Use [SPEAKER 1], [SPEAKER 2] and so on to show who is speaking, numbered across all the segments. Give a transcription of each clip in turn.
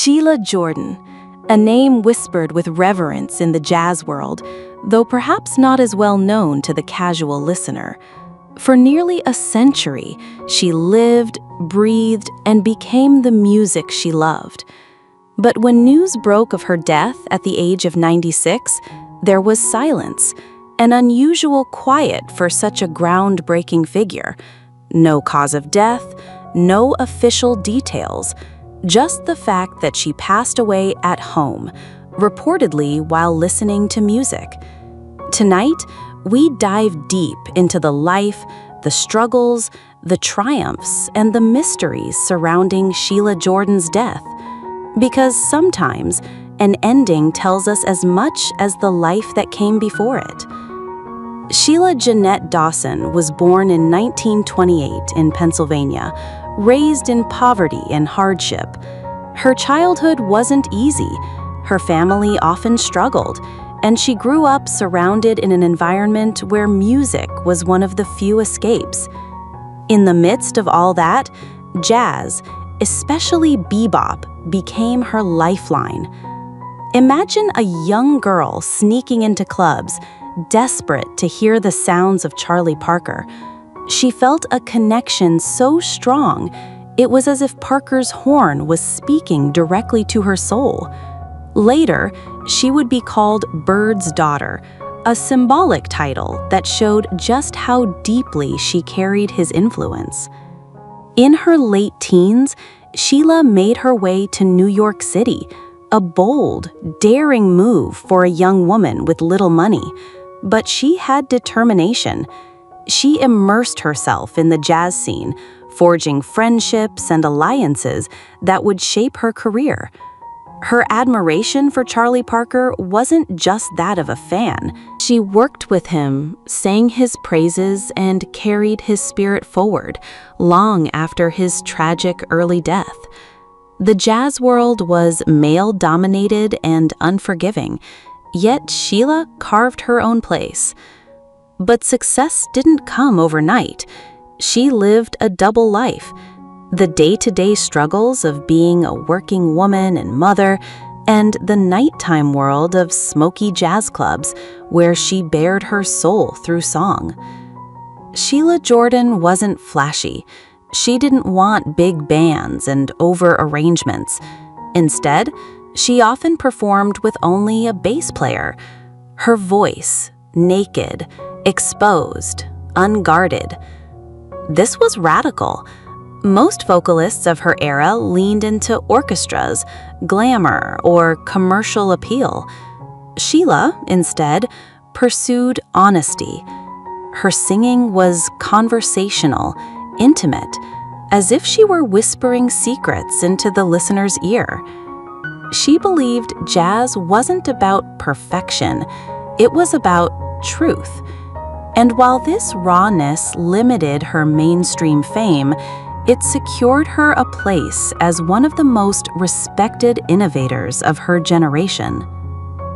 [SPEAKER 1] Sheila Jordan, a name whispered with reverence in the jazz world, though perhaps not as well known to the casual listener. For nearly a century, she lived, breathed, and became the music she loved. But when news broke of her death at the age of 96, there was silence, an unusual quiet for such a groundbreaking figure. No cause of death, no official details, just the fact that she passed away at home, reportedly while listening to music. Tonight, we dive deep into the life, the struggles, the triumphs, and the mysteries surrounding Sheila Jordan's death. Because sometimes, an ending tells us as much as the life that came before it. Sheila Jeanette Dawson was born in 1928 in Pennsylvania, raised in poverty and hardship. Her childhood wasn't easy. Her family often struggled, and she grew up surrounded in an environment where music was one of the few escapes. In the midst of all that, jazz, especially bebop, became her lifeline. Imagine a young girl sneaking into clubs, desperate to hear the sounds of Charlie Parker. She felt a connection so strong, it was as if Parker's horn was speaking directly to her soul. Later, she would be called Bird's Daughter, a symbolic title that showed just how deeply she carried his influence. In her late teens, Sheila made her way to New York City, a bold, daring move for a young woman with little money. But she had determination. She immersed herself in the jazz scene, forging friendships and alliances that would shape her career. Her admiration for Charlie Parker wasn't just that of a fan. She worked with him, sang his praises, and carried his spirit forward, long after his tragic early death. The jazz world was male-dominated and unforgiving, yet Sheila carved her own place. But success didn't come overnight. She lived a double life. The day-to-day struggles of being a working woman and mother, and the nighttime world of smoky jazz clubs where she bared her soul through song. Sheila Jordan wasn't flashy. She didn't want big bands and over-arrangements. Instead, she often performed with only a bass player. Her voice, naked, exposed, unguarded. This was radical. Most vocalists of her era leaned into orchestras, glamour, or commercial appeal. Sheila, instead, pursued honesty. Her singing was conversational, intimate, as if she were whispering secrets into the listener's ear. She believed jazz wasn't about perfection, it was about truth. And while this rawness limited her mainstream fame, it secured her a place as one of the most respected innovators of her generation.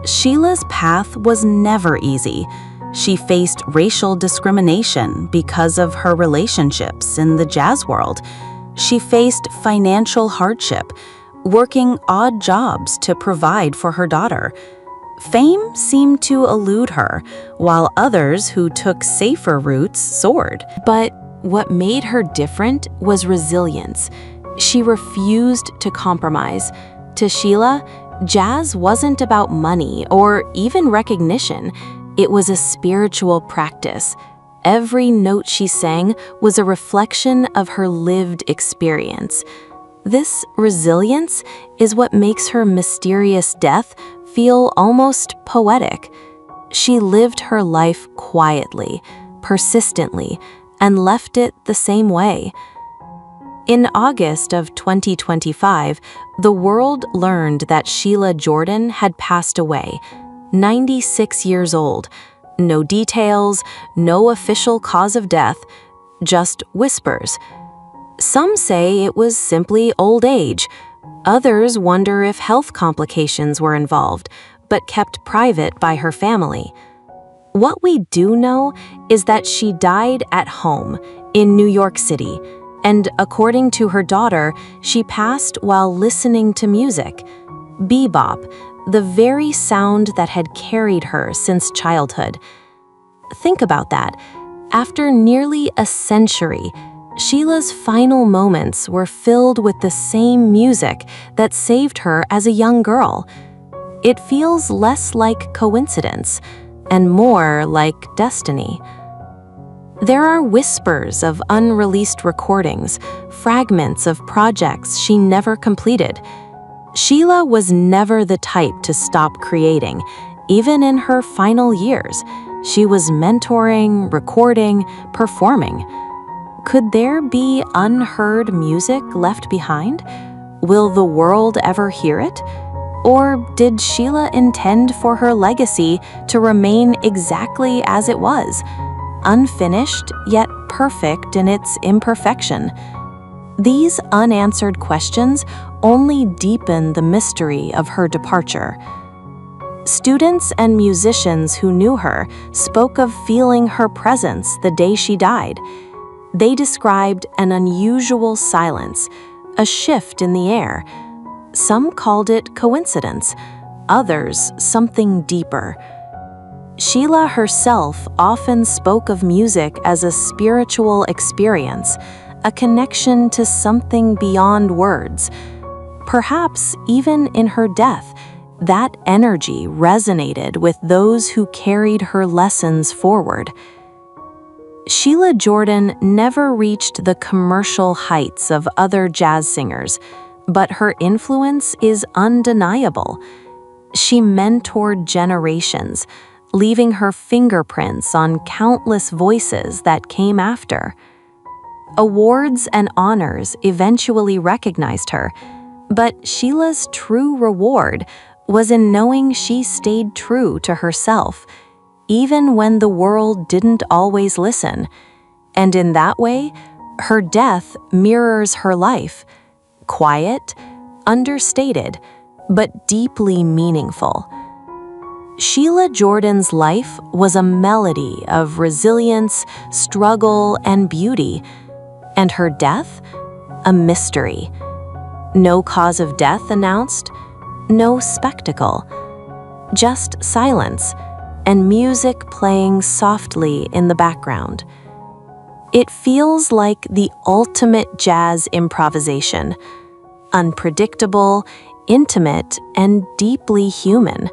[SPEAKER 1] Sheila's path was never easy. She faced racial discrimination because of her relationships in the jazz world. She faced financial hardship, working odd jobs to provide for her daughter. Fame seemed to elude her, while others who took safer routes soared. But what made her different was resilience. She refused to compromise. To Sheila, jazz wasn't about money or even recognition. It was a spiritual practice. Every note she sang was a reflection of her lived experience. This resilience is what makes her mysterious death feel almost poetic. She lived her life quietly, persistently, and left it the same way. In August of 2025, the world learned that Sheila Jordan had passed away, 96 years old. No details, no official cause of death, just whispers. Some say it was simply old age. Others wonder if health complications were involved, but kept private by her family. What we do know is that she died at home in New York City, And according to her daughter, she passed while listening to music. Bebop, the very sound that had carried her since childhood. Think about that. After nearly a century, Sheila's final moments were filled with the same music that saved her as a young girl. It feels less like coincidence and more like destiny. There are whispers of unreleased recordings, fragments of projects she never completed. Sheila was never the type to stop creating, even in her final years. She was mentoring, recording, performing. Could there be unheard music left behind? Will the world ever hear it? Or did Sheila intend for her legacy to remain exactly as it was, unfinished yet perfect in its imperfection? These unanswered questions only deepen the mystery of her departure. Students and musicians who knew her spoke of feeling her presence the day she died. They described an unusual silence, a shift in the air. Some called it coincidence, others something deeper. Sheila herself often spoke of music as a spiritual experience, a connection to something beyond words. Perhaps even in her death, that energy resonated with those who carried her lessons forward. Sheila Jordan never reached the commercial heights of other jazz singers, but her influence is undeniable. She mentored generations, leaving her fingerprints on countless voices that came after. Awards and honors eventually recognized her, but Sheila's true reward was in knowing she stayed true to herself, even when the world didn't always listen. And in that way, her death mirrors her life, quiet, understated, but deeply meaningful. Sheila Jordan's life was a melody of resilience, struggle, and beauty, and her death, a mystery. No cause of death announced, no spectacle, just silence and music playing softly in the background. It feels like the ultimate jazz improvisation, unpredictable, intimate, and deeply human.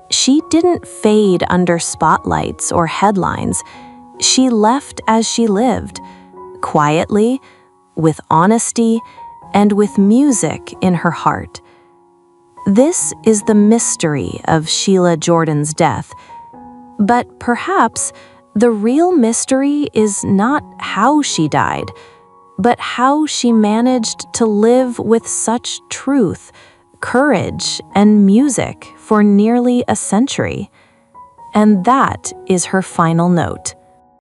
[SPEAKER 1] She didn't fade under spotlights or headlines. She left as she lived, quietly, with honesty, and with music in her heart. This is the mystery of Sheila Jordan's death. But perhaps the real mystery is not how she died, but how she managed to live with such truth, courage, and music for nearly a century. And that is her final note.